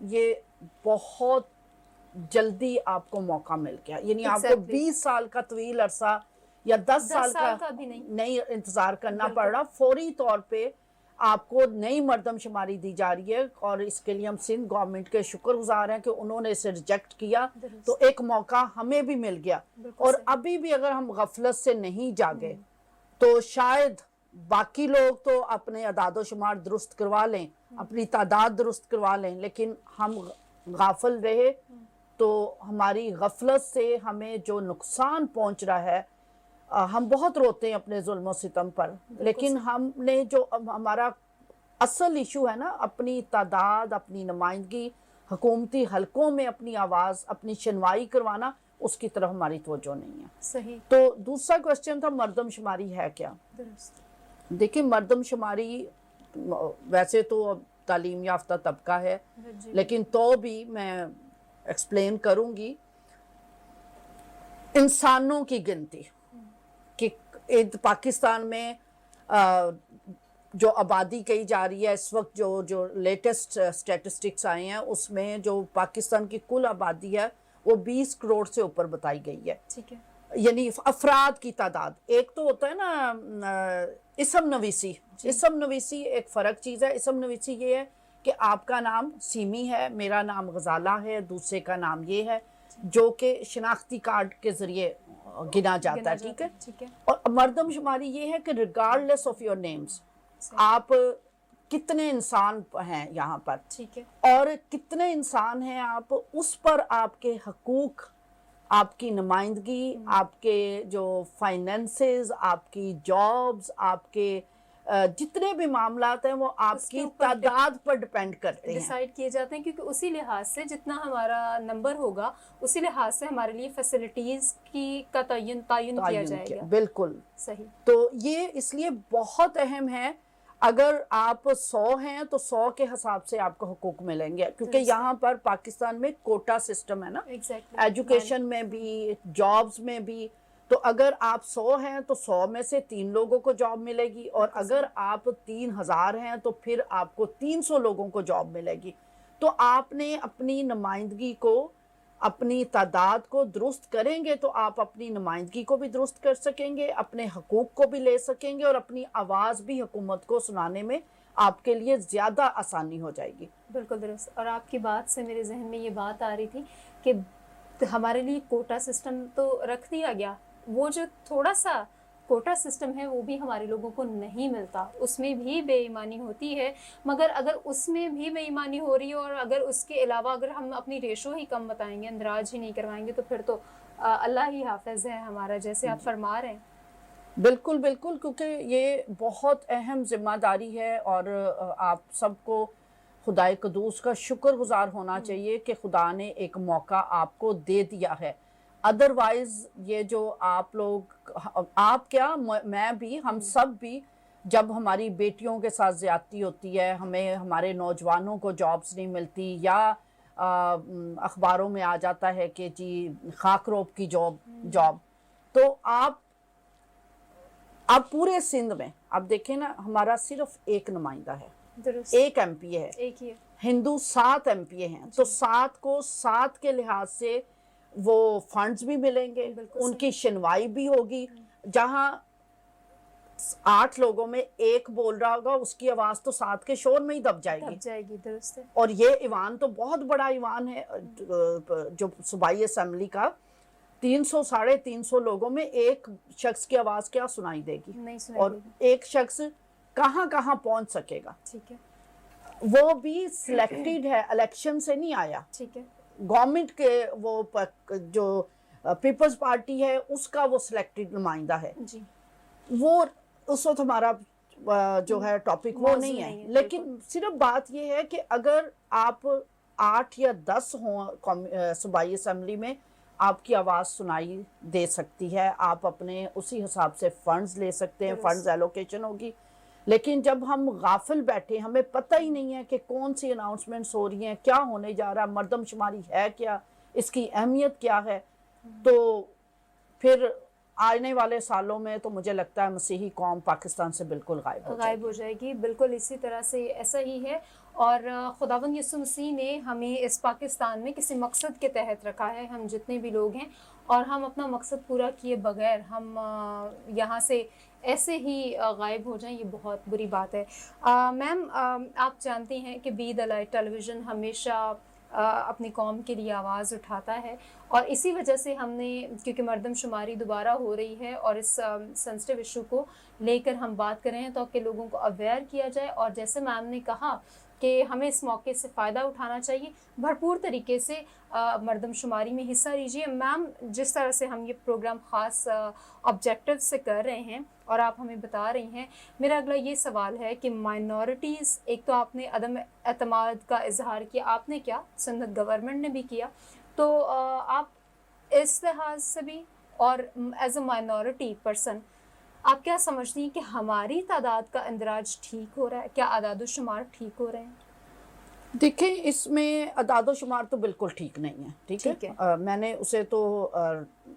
یہ بہت جلدی آپ کو موقع مل گیا، یعنی آپ کو 20 سال کا طویل عرصہ یا 10 سال کا بھی نہیں انتظار کرنا پڑ رہا، فوری طور پہ آپ کو نئی مردم شماری دی جا رہی ہے، اور اس کے لیے ہم سندھ گورنمنٹ کے شکر گزار ہیں کہ انہوں نے اسے ریجیکٹ کیا، تو ایک موقع ہمیں بھی مل گیا۔ اور ابھی بھی اگر ہم غفلت سے نہیں جاگے تو شاید باقی لوگ تو اپنے اعداد و شمار درست کروا لیں، اپنی تعداد درست کروا لیں، لیکن ہم غافل رہے تو ہماری غفلت سے ہمیں جو نقصان پہنچ رہا ہے، ہم بہت روتے ہیں اپنے ظلم و ستم پر، لیکن ہم نے جو ہمارا اصل ایشو ہے نا، اپنی تعداد، اپنی نمائندگی، حکومتی حلقوں میں اپنی آواز، اپنی شنوائی کروانا، اس کی طرف ہماری توجہ نہیں ہے۔ صحیح۔ تو دوسرا کوسچن تھا مردم شماری ہے کیا؟ دیکھیں مردم شماری ویسے تو تعلیم یافتہ طبقہ ہے، لیکن تو بھی میں ایکسپلین کروں گی، انسانوں کی گنتی کہ پاکستان میں جو آبادی کہی جا رہی ہے اس وقت، جو لیٹسٹ اسٹیٹسٹکس آئے ہیں، اس میں جو پاکستان کی کل آبادی ہے وہ 20 کروڑ سے اوپر بتائی گئی ہے۔ ٹھیک ہے، یعنی افراد کی تعداد، ایک تو ہوتا ہے نا اسم نویسی، اسم نویسی ایک فرق چیز ہے۔ اسم نویسی یہ ہے کہ آپ کا نام سیمی ہے، میرا نام غزالہ ہے، دوسرے کا نام یہ ہے، جو کہ شناختی کارڈ کے ذریعے گنا جاتا ہے، ٹھیک ہے۔ اور مردم شماری یہ ہے کہ ریگارڈلیس آف یور نیمز، آپ کتنے انسان ہیں یہاں پر، ٹھیک ہے، اور کتنے انسان ہیں آپ، اس پر آپ کے حقوق، آپ کی نمائندگی، آپ کے جو فائنینسز، آپ کی جابز، آپ کے جتنے بھی معاملات ہیں وہ آپ کی تعداد پر ڈیپینڈ کرتے ہیں، ڈیسائیڈ کیے جاتے ہیں، کیونکہ اسی لحاظ سے جتنا ہمارا نمبر ہوگا اسی لحاظ سے ہمارے لیے فیسلٹیز کا تعین کیا جائے گا۔ بالکل صحیح۔ تو یہ اس لیے بہت اہم ہے، اگر آپ 100 ہیں تو 100 کے حساب سے آپ کو حقوق ملیں گے، کیونکہ یہاں پر پاکستان میں کوٹا سسٹم ہے نا، ایجوکیشن میں بھی، جابز میں بھی، تو اگر آپ 100 ہیں تو 100 میں سے 3 لوگوں کو جاب ملے گی، اور اگر آپ 3000 ہیں تو پھر آپ کو 300 لوگوں کو جاب ملے گی۔ تو آپ نے اپنی نمائندگی کو، اپنی تعداد کو درست کریں گے تو آپ اپنی نمائندگی کو بھی درست کر سکیں گے، اپنے حقوق کو بھی لے سکیں گے، اور اپنی آواز بھی حکومت کو سنانے میں آپ کے لیے زیادہ آسانی ہو جائے گی۔ بالکل درست۔ اور آپ کی بات سے میرے ذہن میں یہ بات آ رہی تھی کہ ہمارے لیے کوٹا سسٹم تو رکھ دیا گیا، وہ جو تھوڑا سا کوٹا سسٹم ہے وہ بھی ہمارے لوگوں کو نہیں ملتا، اس میں بھی بے ایمانی ہوتی ہے، مگر اگر اس میں بھی بے ایمانی ہو رہی ہے، اور اگر اس کے علاوہ اگر ہم اپنی ریشو ہی کم بتائیں گے، اندراج ہی نہیں کروائیں گے، تو پھر تو اللہ ہی حافظ ہے ہمارا، جیسے آپ فرما رہے ہیں۔ بالکل بالکل، کیونکہ یہ بہت اہم ذمہ داری ہے، اور آپ سب کو خدائے قدوس کا شکر گزار ہونا چاہیے کہ خدا نے ایک موقع آپ کو دے دیا ہے۔ ادروائز یہ جو آپ لوگ، آپ کیا، میں بھی، ہم سب بھی، جب ہماری بیٹیوں کے ساتھ زیادتی ہوتی ہے، ہمیں ہمارے نوجوانوں کو جابز نہیں ملتی، یا اخباروں میں آ جاتا ہے کہ جی خاک روب کی جاب، تو آپ پورے سندھ میں آپ دیکھیں نا، ہمارا صرف ایک نمائندہ ہے، ایک ایم پی ہے، ہندو 7 ایم پی ہیں، تو 7 کو 7 کے لحاظ سے وہ فنڈز بھی ملیں گے، ان کی شنوائی بھی ہوگی، جہاں 8 لوگوں میں ایک بول رہا ہوگا، اس کی آواز تو 7 کے شور میں ہی دب جائے گی۔ درست ہے۔ اور یہ ایوان تو بہت بڑا ایوان ہے، جو صوبائی اسمبلی کا 300 ساڑھے 300 لوگوں میں ایک شخص کی آواز کیا سنائی دے گی، اور ایک شخص کہاں کہاں پہنچ سکے گا۔ ٹھیک ہے، وہ بھی سلیکٹڈ ہے، الیکشن سے نہیں آیا، ٹھیک ہے، گورنمنٹ کے وہ جو پیپلز پارٹی ہے اس کا وہ سلیکٹڈ نمائندہ ہے، جی، وہ اس وقت ہمارا جو ہے ٹاپک وہ نہیں ہے، لیکن صرف بات یہ ہے کہ اگر آپ 8 یا 10 ہوں صوبائی اسمبلی میں، آپ کی آواز سنائی دے سکتی ہے، آپ اپنے اسی حساب سے فنڈز لے سکتے ہیں، فنڈز ایلوکیشن ہوگی۔ لیکن جب ہم غافل بیٹھے، ہمیں پتہ ہی نہیں ہے کہ کون سی اناؤنسمنٹس ہو رہی ہیں، کیا ہونے جا رہا ہے، مردم شماری ہے کیا، اس کی اہمیت کیا ہے، تو پھر آنے والے سالوں میں تو مجھے لگتا ہے مسیحی قوم پاکستان سے بالکل غائب ہو جائے گی. بالکل اسی طرح سے ایسا ہی ہے. اور خداوند یسوع مسیح نے ہمیں اس پاکستان میں کسی مقصد کے تحت رکھا ہے, ہم جتنے بھی لوگ ہیں, اور ہم اپنا مقصد پورا کیے بغیر ہم یہاں سے ایسے ہی غائب ہو جائیں, یہ بہت بری بات ہے. میم آپ جانتی ہیں کہ Be The Light Television ہمیشہ اپنی قوم کے لیے آواز اٹھاتا ہے, اور اسی وجہ سے ہم نے, کیونکہ مردم شماری دوبارہ ہو رہی ہے اور اس سینسٹیو ایشو کو لے کر ہم بات کر رہے ہیں تاکہ لوگوں کو اویئر کیا جائے. اور جیسے میم نے کہا کہ ہمیں اس موقع سے فائدہ اٹھانا چاہیے, بھرپور طریقے سے مردم شماری میں حصہ لیجیے. میم جس طرح سے ہم یہ پروگرام خاص آبجیکٹیو سے کر رہے ہیں اور آپ ہمیں بتا رہی ہیں, میرا اگلا یہ سوال ہے کہ مائنورٹیز, ایک تو آپ نے عدم اعتماد کا اظہار کیا, آپ نے کیا, سندھ گورنمنٹ نے بھی کیا, تو آپ اس لحاظ سے بھی اور ایز اے مائنورٹی پرسن آپ کیا سمجھتی ہیں کہ ہماری تعداد کا اندراج ٹھیک ہو رہا ہے, کیا اعداد و شمار ٹھیک ہو رہے ہیں؟ دیکھیں اس میں اعداد و شمار تو بالکل ٹھیک نہیں ہے, ٹھیک ہے. میں نے اسے تو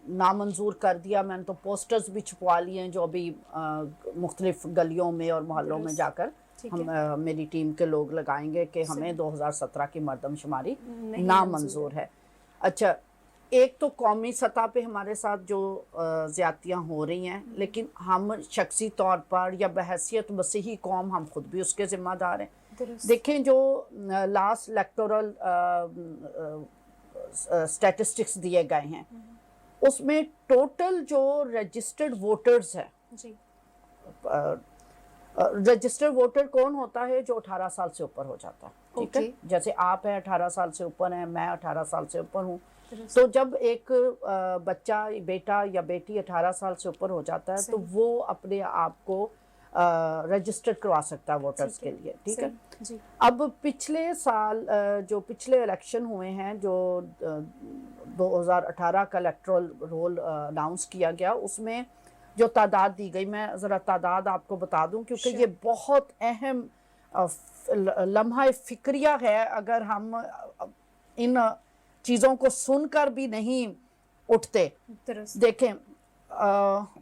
نامنظور کر دیا, میں نے تو پوسٹرز بھی چھپوا لیے ہیں جو ابھی مختلف گلیوں میں اور محلوں میں جا کر ہم میری ٹیم کے لوگ لگائیں گے کہ ہمیں 2017 کی مردم شماری نامنظور ہے. اچھا, ایک تو قومی سطح پہ ہمارے ساتھ جو زیادتیاں ہو رہی ہیں, لیکن ہم شخصی طور پر یا بحیثیت مسیحی قوم ہم خود بھی اس کے ذمہ دار ہیں. دیکھیں جو لاسٹ الیکٹورل اسٹیٹسٹکس دیے گئے ہیں اس میں ٹوٹل جو رجسٹرڈ ووٹرز ہیں, رجسٹرڈ ووٹر کون ہوتا ہے؟ جو 18 سال سے اوپر ہو جاتا ہے, ٹھیک ہے. جیسے آپ ہیں 18 سال سے اوپر ہیں, میں 18 سال سے اوپر ہوں, تو جب ایک بچہ, بیٹا یا بیٹی 18 سال سے اوپر ہو جاتا ہے تو وہ اپنے آپ کو رجسٹر کروا سکتا ہے ووٹرز کے لیے, ٹھیک ہے. اب پچھلے سال جو پچھلے الیکشن ہوئے ہیں, جو 2018 کا الیکٹرل رول اناؤنس کیا گیا, اس میں جو تعداد دی گئی, میں ذرا تعداد آپ کو بتا دوں کیونکہ یہ بہت اہم لمحہ فکریہ ہے. اگر ہم ان چیزوں کو سن کر بھی نہیں اٹھتے. دیکھیں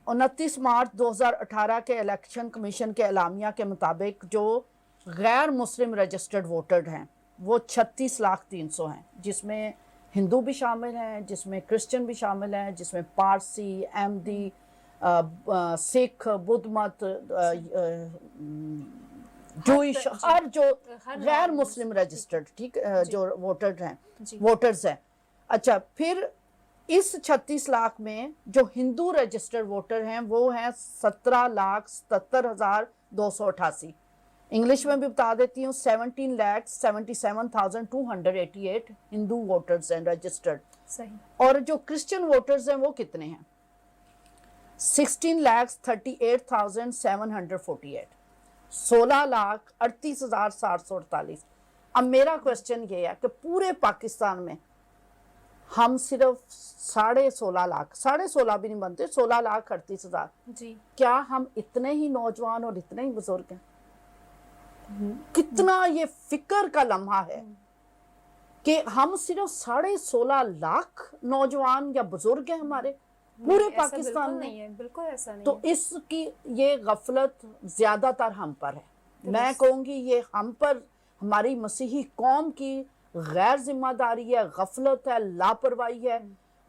29 مارچ 2018 کے الیکشن کمیشن کے اعلامیہ کے مطابق جو غیر مسلم رجسٹرڈ ووٹرڈ ہیں وہ 36,300,000 ہیں, جس میں ہندو بھی شامل ہیں, جس میں کرسچن بھی شامل ہیں, جس میں پارسی, احمدی, سکھ, بدھ مت, جوئش, ہر جو غیر مسلم رجسٹرڈ, ٹھیک, جو ووٹرز ہیں. اچھا, پھر اس 36 لاکھ میں جو ہندو رجسٹرڈ ووٹر ہیں وہ ہیں 17,77,288. انگلش میں بھی بتا دیتی ہوں, 17,77,288 ہندو ووٹرز ہیں رجسٹرڈ. اور جو کرسچن ووٹرز ہیں وہ کتنے ہیں؟ 16,38,748. 16,38,748. اب میرا کوشچن یہ ہے کہ پورے پاکستان میں ہم صرف 16.5 بھی نہیں بنتے, 16,38,000. کیا ہم اتنے ہی نوجوان اور اتنے ہی بزرگ ہیں؟ کتنا یہ فکر کا لمحہ ہے کہ ہم صرف 16.5 نوجوان یا بزرگ ہیں ہمارے پورے پاکستان میں. بالکل ایسا نہیں. تو اس کی یہ غفلت زیادہ تر ہم پر ہے. میں کہوں گی یہ ہم پر, ہماری مسیحی قوم کی غیر ذمہ داری ہے, غفلت ہے, لاپرواہی ہے.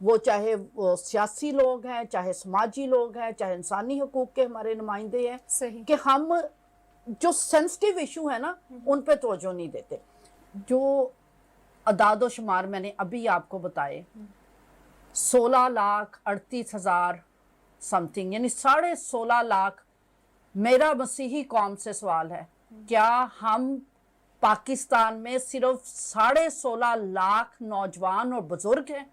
وہ چاہے وہ سیاسی لوگ ہیں, چاہے سماجی لوگ ہیں, چاہے انسانی حقوق کے ہمارے نمائندے ہیں, کہ ہم جو سینسٹیو ایشو ہے نا ان پہ توجہ نہیں دیتے. جو اعداد و شمار میں نے ابھی آپ کو بتائے 16,38,000 سم تھنگ, یعنی 16.5 لاکھ. میرا مسیحی قوم سے سوال ہے, کیا ہم پاکستان میں صرف 16.5 لاکھ نوجوان اور بزرگ ہیں؟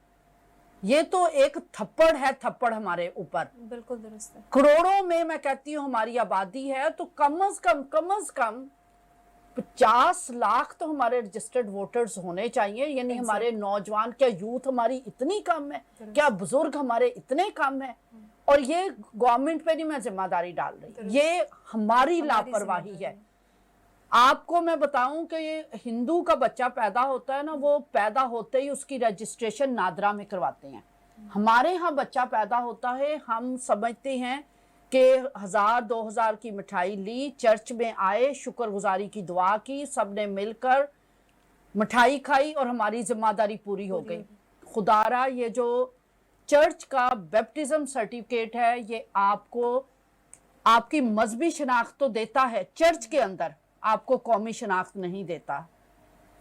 یہ تو ایک تھپڑ ہے, تھپڑ ہمارے اوپر. بالکل درست ہے. کروڑوں میں میں کہتی ہوں ہماری آبادی ہے, تو کم از کم 50 لاکھ تو ہمارے رجسٹرڈ ووٹرز ہونے چاہیے. یعنی ہمارے نوجوان, کیا یوتھ ہماری اتنی کم ہے؟ کیا بزرگ ہمارے اتنے کم ہیں؟ اور یہ گورنمنٹ پہ نہیں میں ذمہ داری ڈال رہی, یہ ہماری لاپرواہی ہے. آپ کو میں بتاؤں کہ یہ ہندو کا بچہ پیدا ہوتا ہے نا, وہ پیدا ہوتے ہی اس کی رجسٹریشن نادرا میں کرواتے ہیں. ہمارے ہاں بچہ پیدا ہوتا ہے، ہم سمجھتے ہیں کہ 1000-2000 کی مٹھائی لی، چرچ میں آئے، شکر گزاری کی دعا کی، سب نے مل کر مٹھائی کھائی اور ہماری ذمہ داری پوری ہو گئی۔ خدا را یہ جو چرچ کا بیپٹزم سرٹیفکیٹ ہے، یہ آپ کو آپ کی مذہبی شناخت تو دیتا ہے چرچ کے اندر، آپ کو قومی شناخت نہیں دیتا۔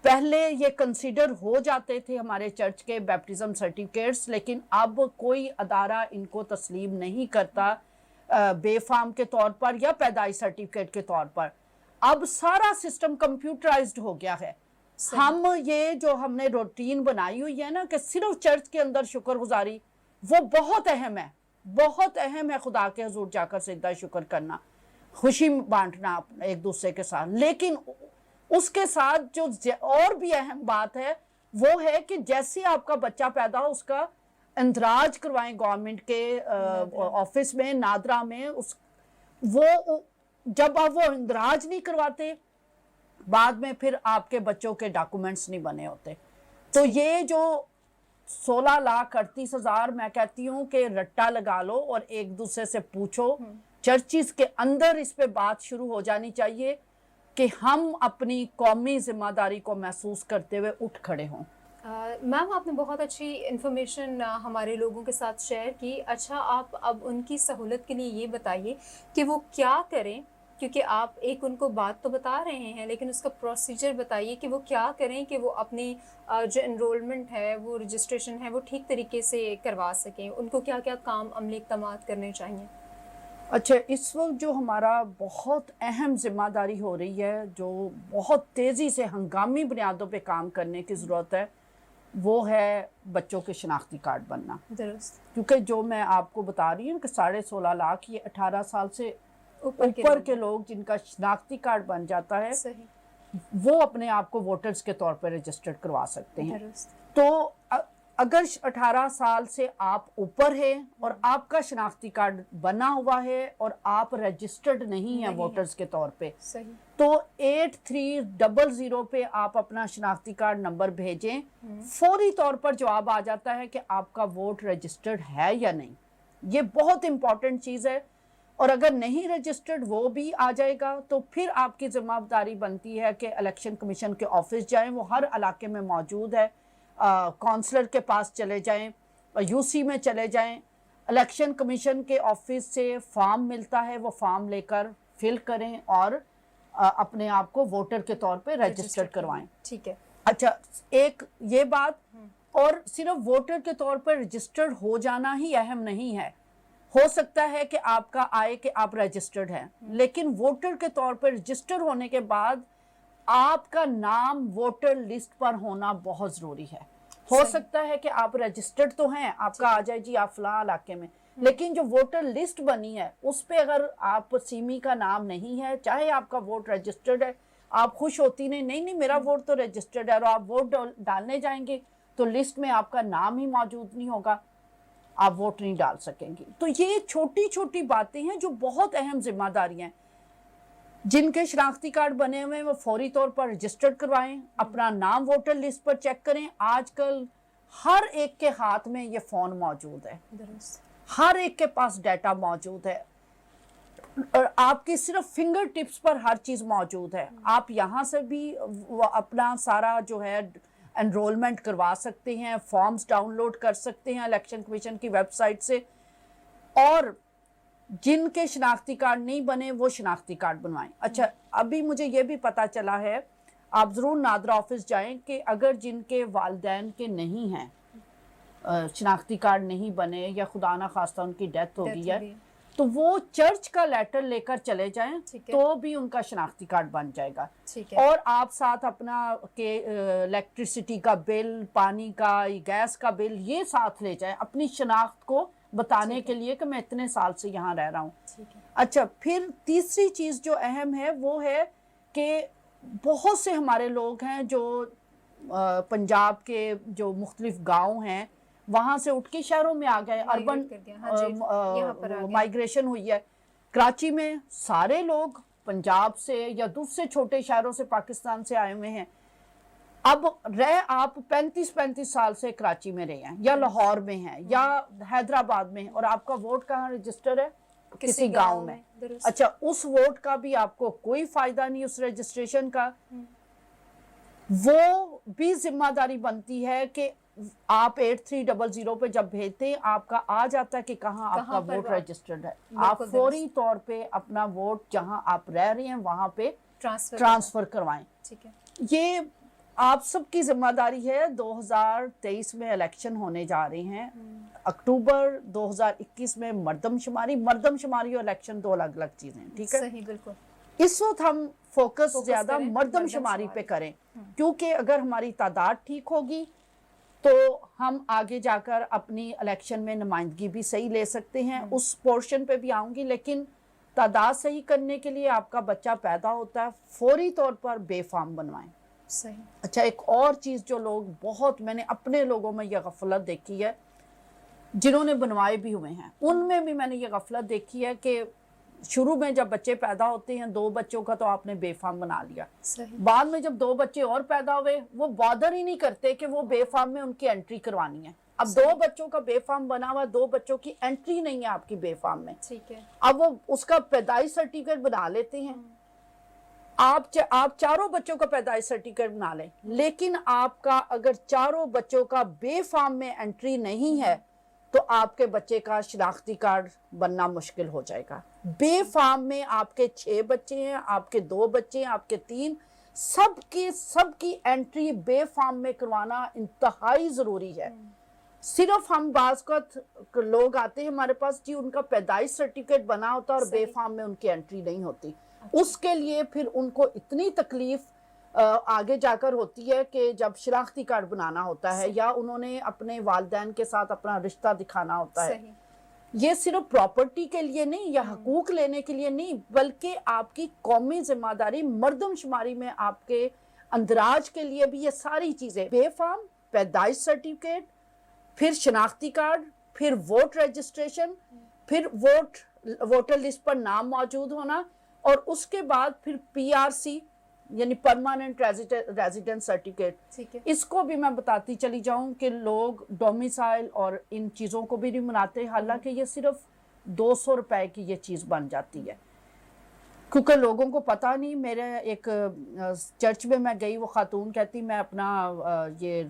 پہلے یہ کنسیڈر ہو جاتے تھے ہمارے چرچ کے بیپٹزم سرٹیفکیٹس، لیکن اب کوئی ادارہ ان کو تسلیم نہیں کرتا بے فارم کے طور پر یا پیدائش سرٹیفکیٹ کے طور پر۔ اب سارا سسٹم کمپیوٹرائزڈ ہو گیا ہے۔ ہم یہ جو ہم نے روٹین بنائی ہوئی ہے نا کہ صرف چرچ کے اندر شکر گزاری، وہ بہت اہم ہے، بہت اہم ہے خدا کے حضور جا کر سجدہ شکر کرنا، خوشی بانٹنا ایک دوسرے کے ساتھ، لیکن اس کے ساتھ جو اور بھی اہم بات ہے وہ ہے کہ جیسے آپ کا بچہ پیدا ہو اس کا اندراج کروائیں گورنمنٹ کے آفس میں، نادرا میں۔ وہ جب آپ وہ اندراج نہیں کرواتے، بعد میں پھر آپ کے بچوں کے ڈاکومنٹس نہیں بنے ہوتے۔ تو یہ جو 16,38,000 میں کہتی ہوں کہ رٹا لگا لو اور ایک دوسرے سے پوچھو، چرچز کے اندر اس پہ بات شروع ہو جانی چاہیے کہ ہم اپنی قومی ذمہ داری کو محسوس کرتے ہوئے اٹھ کھڑے ہوں۔ میم آپ نے بہت اچھی انفارمیشن ہمارے لوگوں کے ساتھ شیئر کی۔ اچھا آپ اب ان کی سہولت کے لیے یہ بتائیے کہ وہ کیا کریں، کیونکہ آپ ایک ان کو بات تو بتا رہے ہیں لیکن اس کا پروسیجر بتائیے کہ وہ کیا کریں کہ وہ اپنی جو انرولمنٹ ہے، وہ رجسٹریشن ہے، وہ ٹھیک طریقے سے کروا سکیں۔ ان کو کیا کیا کام عملی اقدامات کرنے چاہیے؟ اچھا، اس وقت جو ہمارا بہت اہم ذمہ داری ہو رہی ہے، جو بہت تیزی سے ہنگامی بنیادوں پہ کام کرنے کی ضرورت ہے، وہ ہے بچوں کے شناختی کارڈ بننا۔ درست، کیونکہ جو میں آپ کو بتا رہی ہوں کہ 16.5 لاکھ یہ 18 سال سے اوپر کے لوگ جن کا شناختی کارڈ بن جاتا ہے، وہ اپنے آپ کو ووٹرز کے طور پر رجسٹرڈ کروا سکتے ہیں۔ تو اگر 18 سال سے آپ اوپر ہیں اور آپ کا شناختی کارڈ بنا ہوا ہے اور آپ رجسٹرڈ نہیں ہیں ووٹرز کے طور پہ، تو 8300 پہ آپ اپنا شناختی کارڈ نمبر بھیجیں، فوری طور پر جواب آ جاتا ہے کہ آپ کا ووٹ رجسٹرڈ ہے یا نہیں۔ یہ بہت امپورٹنٹ چیز ہے، اور اگر نہیں رجسٹرڈ وہ بھی آ جائے گا تو پھر آپ کی ذمہ داری بنتی ہے کہ الیکشن کمیشن کے آفس جائیں، وہ ہر علاقے میں موجود ہے، کونسلر کے پاس چلے جائیں، یو سی میں چلے جائیں، الیکشن کمیشن کے آفس سے فارم ملتا ہے، وہ فارم لے کر فل کریں اور اپنے آپ کو ووٹر کے طور پہ رجسٹر کروائیں۔ ٹھیک ہے۔ اچھا، ایک یہ بات، اور صرف ووٹر کے طور پر رجسٹرڈ ہو جانا ہی اہم نہیں ہے۔ ہو سکتا ہے کہ آپ کا آئے کہ آپ رجسٹرڈ ہیں، لیکن ووٹر کے طور پر رجسٹر ہونے کے بعد آپ کا نام ووٹر لسٹ پر ہونا بہت ضروری ہے۔ ہو سکتا ہے کہ آپ رجسٹرڈ تو ہیں، آپ کا آ جائے جی آپ فلاں علاقے میں، لیکن جو ووٹر لسٹ بنی ہے اس پہ اگر آپ سیمی کا نام نہیں ہے، چاہے آپ کا ووٹ رجسٹرڈ ہے، آپ خوش ہوتی نہیں میرا ووٹ تو رجسٹرڈ ہے، اور آپ ووٹ ڈالنے جائیں گے تو لسٹ میں آپ کا نام ہی موجود نہیں ہوگا، آپ ووٹ نہیں ڈال سکیں گی۔ تو یہ چھوٹی چھوٹی باتیں ہیں جو بہت اہم ذمہ داریاں ہیں۔ جن کے شناختی کارڈ بنے ہوئے وہ فوری طور پر رجسٹرڈ کروائیں، اپنا نام ووٹر لسٹ پر چیک کریں۔ آج کل ہر ایک کے ہاتھ میں یہ فون موجود ہے، ہر ایک کے پاس ڈیٹا موجود ہے، اور آپ کی صرف فنگر ٹپس پر ہر چیز موجود ہے۔ آپ یہاں سے بھی اپنا سارا جو ہے انرولمنٹ کروا سکتے ہیں، فارمز ڈاؤن لوڈ کر سکتے ہیں الیکشن کمیشن کی ویب سائٹ سے، اور جن کے شناختی کارڈ نہیں بنے وہ شناختی کارڈ بنوائیں۔ اچھا، ابھی مجھے یہ بھی پتا چلا ہے، آپ ضرور نادرا آفس جائیں، کہ اگر جن کے والدین کے نہیں ہیں شناختی کارڈ نہیں بنے، یا خدا نہ خواستہ ان کی ڈیتھ ہو گئی ہے، تو وہ چرچ کا لیٹر لے کر چلے جائیں، تو بھی ان کا شناختی کارڈ بن جائے گا۔ اور آپ ساتھ اپنا الیکٹریسٹی کا بل، پانی کا، گیس کا بل یہ ساتھ لے جائیں، اپنی شناخت کو بتانے کے لیے کہ میں اتنے سال سے یہاں رہ رہا ہوں۔ اچھا، پھر تیسری چیز جو اہم ہے وہ ہے کہ بہت سے ہمارے لوگ ہیں جو پنجاب کے جو مختلف گاؤں ہیں وہاں سے اٹھ کے شہروں میں آ گئے، اربن مائیگریشن ہوئی ہے۔ کراچی میں سارے لوگ پنجاب سے یا دوسرے چھوٹے شہروں سے پاکستان سے آئے ہوئے ہیں۔ اب آپ 35 سال سے کراچی میں رہے ہیں یا لاہور میں ہیں یا حیدرآباد میں ہیں اور آپ کا ووٹ کہاں رجسٹر ہے؟ کسی گاؤں میں. اچھا اس ووٹ کا بھی آپ کو کوئی فائدہ نہیں اس رجسٹریشن کا. وہ بھی ذمہ داری بنتی ہے کہ آپ 8300 پہ جب بھیجتے ہیں آپ کا آ جاتا ہے کہ کہاں آپ کا ووٹ رجسٹرڈ ہے. آپ فوری طور پہ اپنا ووٹ جہاں آپ رہ رہے ہیں وہاں پہ ٹرانسفر کروائیں. یہ آپ سب کی ذمہ داری ہے. 2023 میں الیکشن ہونے جا رہے ہیں. اکتوبر 2021 میں مردم شماری اور الیکشن دو الگ الگ چیزیں ہیں. ٹھیک ہے, صحیح, بالکل. اس وقت ہم فوکس زیادہ مردم شماری پہ کریں کیونکہ اگر ہماری تعداد ٹھیک ہوگی تو ہم آگے جا کر اپنی الیکشن میں نمائندگی بھی صحیح لے سکتے ہیں. اس پورشن پہ بھی آؤں گی, لیکن تعداد صحیح کرنے کے لیے آپ کا بچہ پیدا ہوتا ہے فوری طور پر بے فارم بنوائیں. صحیح. اچھا ایک اور چیز جو لوگ بہت, میں نے اپنے لوگوں میں یہ غفلت دیکھی ہے جنہوں نے بنوائے بھی ہوئے ہیں, ان میں بھی میں نے یہ غفلت دیکھی ہے کہ شروع میں جب بچے پیدا ہوتے ہیں 2 بچوں کا تو آپ نے بے فارم بنا لیا. بعد میں جب 2 بچے اور پیدا ہوئے وہ بادر ہی نہیں کرتے کہ وہ بے فارم میں ان کی انٹری کروانی ہے. اب 2 بچوں کا بے فارم بنا ہوا, 2 بچوں کی انٹری نہیں ہے آپ کی بے فارم میں. اب وہ اس کا پیدائش سرٹیفکیٹ بنا لیتے ہیں. آپ 4 بچوں کا پیدائش سرٹیفکیٹ بنا لیں, لیکن آپ کا اگر 4 بچوں کا بے فارم میں انٹری نہیں ہے تو آپ کے بچے کا شناختی کارڈ بننا مشکل ہو جائے گا. بے فارم میں آپ کے 6 بچے ہیں, آپ کے 2 بچے ہیں, آپ کے 3, سب کی انٹری بے فارم میں کروانا انتہائی ضروری ہے. صرف ہم بعض وقت لوگ آتے ہیں ہمارے پاس جی ان کا پیدائش سرٹیفکیٹ بنا ہوتا ہے اور بے فارم میں ان کی انٹری نہیں ہوتی. اس کے لیے پھر ان کو اتنی تکلیف آگے جا کر ہوتی ہے کہ جب شناختی کارڈ بنانا ہوتا ہے یا انہوں نے اپنے والدین کے ساتھ اپنا رشتہ دکھانا ہوتا ہے. یہ صرف پراپرٹی کے لیے نہیں یا حقوق لینے کے لیے نہیں بلکہ آپ کی قومی ذمہ داری مردم شماری میں آپ کے اندراج کے لیے بھی یہ ساری چیزیں بے فارم, پیدائش سرٹیفکیٹ, پھر شناختی کارڈ, پھر ووٹ رجسٹریشن, پھر ووٹر لسٹ پر نام موجود ہونا اور اس کے بعد پھر PRC یعنی پرماننٹ ریزیڈنٹ سرٹیفکیٹ. اس کو بھی میں بتاتی چلی جاؤں کہ لوگ ڈومیسائل اور ان چیزوں کو بھی نہیں مناتے, حالانکہ یہ صرف 200 روپے کی یہ چیز بن جاتی ہے کیونکہ لوگوں کو پتہ نہیں. میرے ایک چرچ میں گئی, وہ خاتون کہتی میں اپنا یہ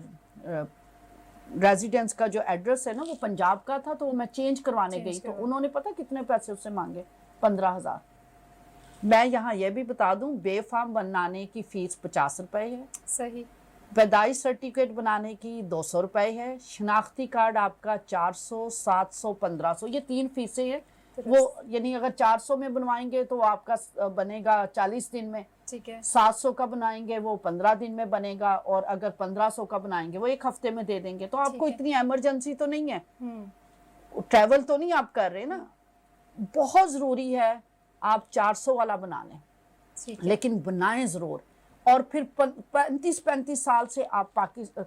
ریزیڈنس کا جو ایڈریس ہے نا وہ پنجاب کا تھا تو میں چینج کروانے گئی تو انہوں نے پتہ کتنے پیسے اس سے مانگے, 15,000. میں یہاں یہ بھی بتا دوں بے فارم بنانے کی فیس 50 روپے ہے. صحیح. پیدائش سرٹیفکیٹ بنانے کی 200 روپے ہے. شناختی کارڈ آپ کا 400, 700, 1500 یہ 3 فیسیں ہیں. وہ یعنی اگر 400 میں بنوائیں گے تو آپ کا بنے گا 40 دن میں. ٹھیک ہے. 700 کا بنائیں گے وہ 15 دن میں بنے گا اور اگر 1500 کا بنائیں گے وہ 1 ہفتے میں دے دیں گے. تو آپ کو اتنی ایمرجنسی تو نہیں ہے, ٹریول تو نہیں آپ کر رہے نا. بہت ضروری ہے آپ 400 والا بنا لیں لیکن بنائیں ضرور. اور پھر 35 سال سے آپ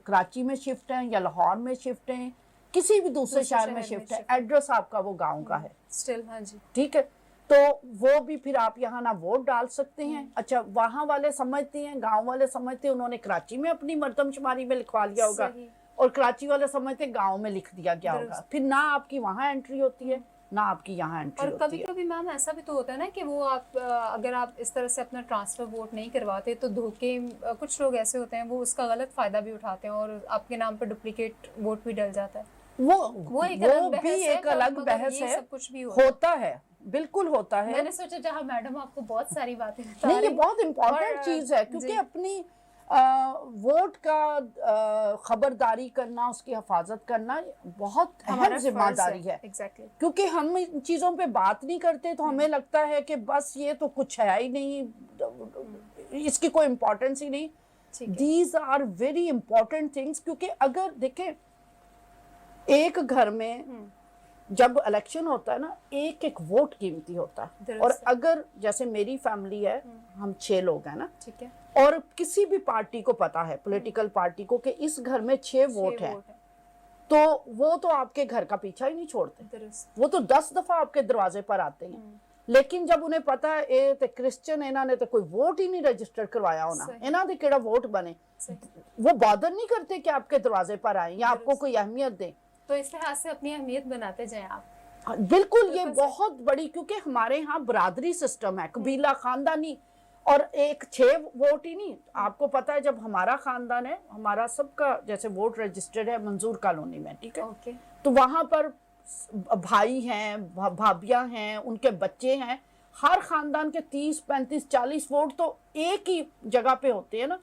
کراچی میں شفٹ ہیں یا لاہور میں شفٹ ہیں, کسی بھی دوسرے شہر میں شفٹ ہے, ایڈریس آپ کا وہ گاؤں کا ہے سٹل. ہاں جی ٹھیک ہے. تو وہ بھی پھر آپ یہاں نہ ووٹ ڈال سکتے ہیں. اچھا وہاں والے سمجھتے ہیں, گاؤں والے سمجھتے ہیں انہوں نے کراچی میں اپنی مردم شماری میں لکھوا لیا ہوگا اور کراچی والے سمجھتے ہیں گاؤں میں لکھ دیا گیا ہوگا. پھر نہ آپ کی وہاں انٹری ہوتی ہے نہ آپ کی یہاں انٹری ہوتی ہے. اور کبھی کبھی میم ایسا بھی تو ہوتا ہے نا کہ وہ آپ اگر آپ اس طرح سے اپنا ٹرانسفر ووٹ نہیں کرواتے تو دھوکے, کچھ لوگ ایسے ہوتے ہیں وہ اس کا غلط فائدہ بھی اٹھاتے ہیں اور آپ کے نام پر ڈپلیکیٹ ووٹ بھی ڈل جاتا ہے. وہ بھی ایک الگ بحث ہے. سب کچھ بھی ہوتا ہے, بالکل ہوتا ہے. میں نے سوچا جہاں میڈم آپ کو بہت ساری باتیں بتا نہیں, یہ بہت امپورٹنٹ چیز ہے کیونکہ اپنی ووٹ کا خبرداری کرنا, اس کی حفاظت کرنا بہت اہم ذمہ داری ہے. کیونکہ ہم ان چیزوں پہ بات نہیں کرتے تو ہمیں لگتا ہے کہ بس یہ تو کچھ ہے ہی نہیں, اس کی کوئی امپورٹنس ہی نہیں. These are very important things. کیونکہ اگر دیکھیں ایک گھر میں جب الیکشن ہوتا ہے نا ایک ووٹ قیمتی ہوتا ہے. اور اگر جیسے میری فیملی ہے, ہم 6 لوگ ہیں نا, ٹھیک ہے, اور کسی بھی پارٹی کو پتا ہے, پولیٹیکل پارٹی کو, کہ اس گھر میں 6 ووٹ ہیں تو وہ تو آپ کے گھر کا پیچھا ہی نہیں چھوڑتے, وہ تو 10 دفعہ آپ کے دروازے پر آتے ہیں. لیکن جب انہیں پتا ہے اے تے کرسچن انہوں نے تو کوئی ووٹ ہی نہیں رجسٹر کروایا ہونا, انہوں نے کیڑا ووٹ بنے, وہ بادر نہیں کرتے کہ آپ کے دروازے پر آئیں یا آپ کو کوئی اہمیت دیں. تو اس لحاظ سے اپنی اہمیت بناتے جائیں آپ. بالکل, یہ بہت بڑی, کیونکہ ہمارے ہاں برادری سسٹم ہے, قبیلہ خاندانی, اور ایک 6 ووٹ ہی نہیں. آپ کو پتا ہے جب ہمارا خاندان ہے, ہمارا سب کا جیسے ووٹ رجسٹرڈ ہے منظور کالونی میں, ٹھیک ہے, تو وہاں پر بھائی ہیں, بھابیاں ہیں, ان کے بچے ہیں, ہر خاندان کے 30 35 40 ووٹ تو ایک ہی جگہ پہ ہوتے ہیں نا,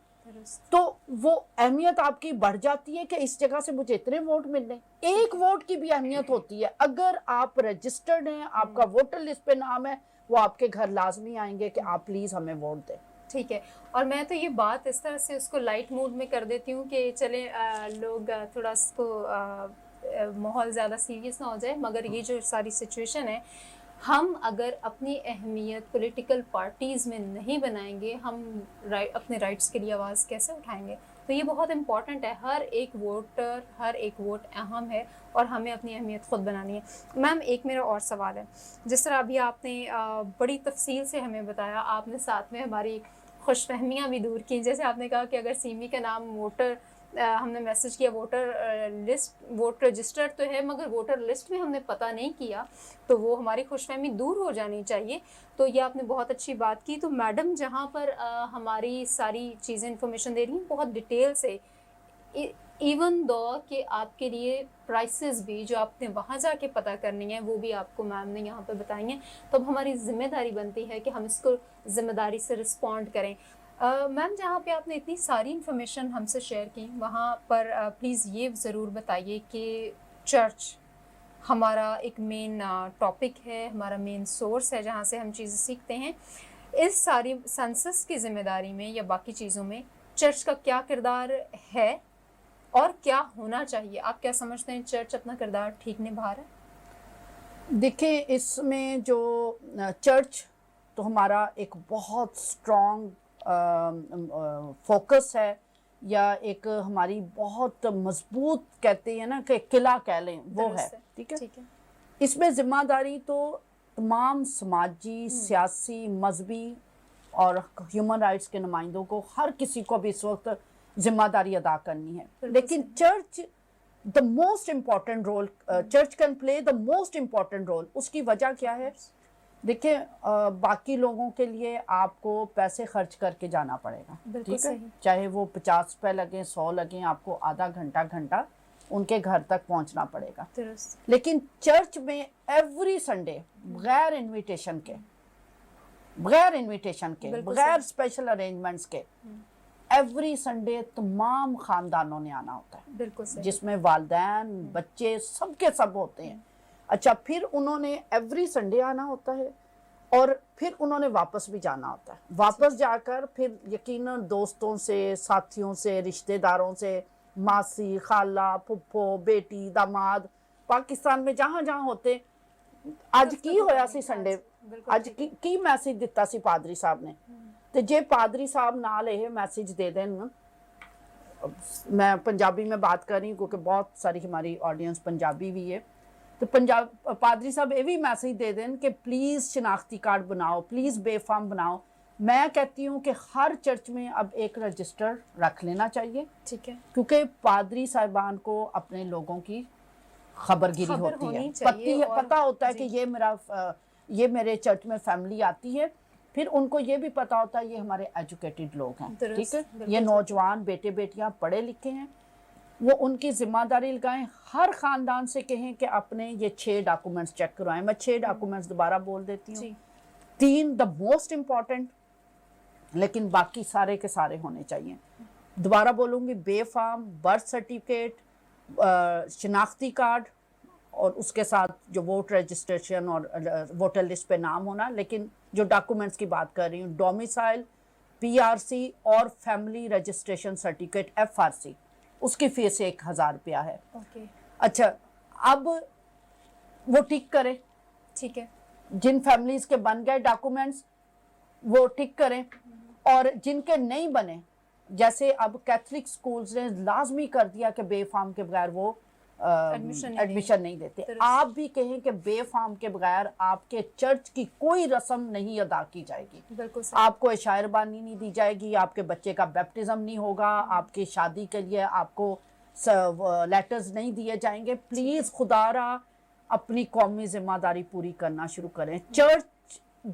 تو وہ اہمیت آپ کی بڑھ جاتی ہے کہ اس جگہ سے مجھے اتنے ووٹ مل رہے ہیں. ایک ووٹ کی بھی اہمیت ہوتی ہے. اگر آپ رجسٹرڈ ہیں, آپ کا ووٹر لسٹ پہ نام ہے, وہ آپ کے گھر لازمی آئیں گے کہ آپ پلیز ہمیں ووٹ دیں. ٹھیک ہے, اور میں تو یہ بات اس طرح سے اس کو لائٹ موڈ میں کر دیتی ہوں کہ چلیں لوگ تھوڑا اس کو ماحول زیادہ سیریس نہ ہو جائے, مگر یہ جو ساری سچویشن ہے, ہم اگر اپنی اہمیت پولیٹیکل پارٹیز میں نہیں بنائیں گے, ہم اپنے رائٹس کے لیے آواز کیسے اٹھائیں گے؟ تو یہ بہت امپورٹنٹ ہے. ہر ایک ووٹر, ہر ایک ووٹ اہم ہے, اور ہمیں اپنی اہمیت خود بنانی ہے. میم ایک میرا اور سوال ہے, جس طرح ابھی آپ نے بڑی تفصیل سے ہمیں بتایا, آپ نے ساتھ میں ہماری خوش فہمیاں بھی دور کی. جیسے آپ نے کہا کہ اگر سیمی کا نام ووٹر, ہم نے میسج کیا ووٹر لسٹ, ووٹ رجسٹر تو ہے مگر ووٹر لسٹ میں ہم نے پتہ نہیں کیا, تو وہ ہماری خوش فہمی دور ہو جانی چاہیے. تو یہ آپ نے بہت اچھی بات کی. تو میڈم جہاں پر ہماری ساری چیزیں انفارمیشن دے رہی ہیں بہت ڈیٹیل سے, ایون دو کہ آپ کے لیے پرائسز بھی جو آپ نے وہاں جا کے پتہ کرنی ہے وہ بھی آپ کو میم نے یہاں پہ بتائی ہیں, تو اب ہماری ذمہ داری بنتی ہے کہ ہم اس کو ذمہ داری سے رسپونڈ کریں. میم جہاں پہ آپ نے اتنی ساری انفارمیشن ہم سے شیئر کی, وہاں پر پلیز یہ ضرور بتائیے کہ چرچ ہمارا ایک مین ٹاپک ہے, ہمارا مین سورس ہے جہاں سے ہم چیزیں سیکھتے ہیں. اس ساری سنسس کی ذمہ داری میں یا باقی چیزوں میں چرچ کا کیا کردار ہے اور کیا ہونا چاہیے؟ آپ کیا سمجھتے ہیں چرچ اپنا کردار ٹھیک نبھا رہا ہے؟ دیکھیں اس میں جو چرچ تو ہمارا ایک بہت سٹرونگ فوکس ہے, یا ایک ہماری بہت مضبوط کہتے ہیں نا کہ قلعہ کہہ لیں, وہ ہے, ٹھیک ہے. اس میں ذمہ داری تو تمام سماجی, سیاسی, مذہبی اور ہیومن رائٹس کے نمائندوں کو, ہر کسی کو بھی اس وقت ذمہ داری ادا کرنی ہے. لیکن church the most important role, church can play the most important role. اس کی وجہ کیا ہے؟ دیکھیں باقی لوگوں کے لیے آپ کو پیسے خرچ کر کے جانا پڑے گا, ٹھیک ہے, چاہے وہ 50 روپے لگیں, 100 لگیں, آپ کو آدھا گھنٹہ ان کے گھر تک پہنچنا پڑے گا. لیکن چرچ میں ایوری سنڈے بغیر انویٹیشن کے, بغیر اسپیشل ارینجمنٹس کے, ایوری سنڈے تمام خاندانوں نے آنا ہوتا ہے, بالکل, جس میں والدین, بچے, سب کے سب ہوتے ہیں. اچھا, پھر انہوں نے ایوری سنڈے آنا ہوتا ہے, اور پھر انہوں نے واپس بھی جانا ہوتا ہے. واپس جا کر پھر یقیناً دوستوں سے, ساتھیوں سے, رشتہ داروں سے, ماسی, خالہ, پھپھو, بیٹی, داماد, پاکستان میں جہاں جہاں ہوتے. اج کی ہویا سی سنڈے, اج کی میسج دیتا سی پادری صاحب نے, تو جے پادری صاحب نال یہ میسج دے دیں, میں پنجابی میں بات کر رہی ہوں کیونکہ بہت ساری ہماری آڈینس پنجابی بھی ہے, تو پادری صاحب یہ بھی میسج دے دیں کہ پلیز شناختی کارڈ بناؤ, پلیز بے فارم بناؤ. میں کہتی ہوں کہ ہر چرچ میں اب ایک رجسٹر رکھ لینا چاہیے, ٹھیک ہے, کیونکہ پادری صاحبان کو اپنے لوگوں کی خبرگیری ہوتی ہے, پتہ ہوتا ہے کہ یہ میرے چرچ میں فیملی آتی ہے, پھر ان کو یہ بھی پتہ ہوتا ہے یہ ہمارے ایجوکیٹڈ لوگ ہیں, ٹھیک ہے, یہ نوجوان بیٹے بیٹیاں پڑھے لکھے ہیں, وہ ان کی ذمہ داری لگائیں. ہر خاندان سے کہیں کہ اپنے یہ 6 ڈاکومنٹس چیک کروائیں. میں 6 ڈاکومنٹس دوبارہ بول دیتی ہوں, 3 دا موسٹ امپورٹنٹ, لیکن باقی سارے کے سارے ہونے چاہیے. دوبارہ بولوں گی, بے فارم, برتھ سرٹیفکیٹ, شناختی کارڈ, اور اس کے ساتھ جو ووٹ رجسٹریشن اور ووٹر لسٹ پہ نام ہونا. لیکن جو ڈاکومنٹس کی بات کر رہی ہوں, ڈومیسائل, پی آر سی اور فیملی رجسٹریشن سرٹیفکیٹ FRC, اس کی فیس 1000 روپیہ ہے. اچھا, اب وہ ٹک کرے, ٹھیک ہے, جن فیملیز کے بن گئے ڈاکومنٹس وہ ٹک کریں, اور جن کے نہیں بنے, جیسے اب کیتھولک سکولز نے لازمی کر دیا کہ بے فارم کے بغیر وہ ایڈمیشن نہیں دیتے. آپ بھی کہیں کہ بے فارم کے بغیر آپ کے چرچ کی کوئی رسم نہیں ادا کی جائے گی. آپ کو عشاء بانی نہیں دی جائے گی, آپ کے بچے کا بیپٹزم نہیں ہوگا, آپ کی شادی کے لیے آپ کو لیٹرز نہیں دیے جائیں گے. پلیز خدا را اپنی قومی ذمہ داری پوری کرنا شروع کریں. Church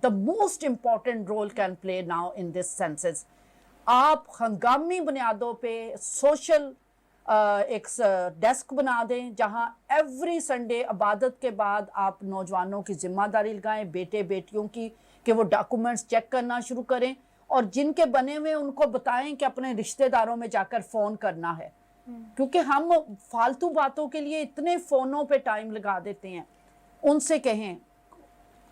the most important role can play now in this senses. آپ ہنگامی بنیادوں پہ سوشل ایک ڈیسک بنا دیں جہاں ایوری سنڈے عبادت کے بعد آپ نوجوانوں کی ذمہ داری لگائیں, بیٹے بیٹیوں کی, کہ وہ ڈاکومنٹس چیک کرنا شروع کریں, اور جن کے بنے ہوئے ان کو بتائیں کہ اپنے رشتہ داروں میں جا کر فون کرنا ہے, کیونکہ ہم فالتو باتوں کے لیے اتنے فونوں پہ ٹائم لگا دیتے ہیں. ان سے کہیں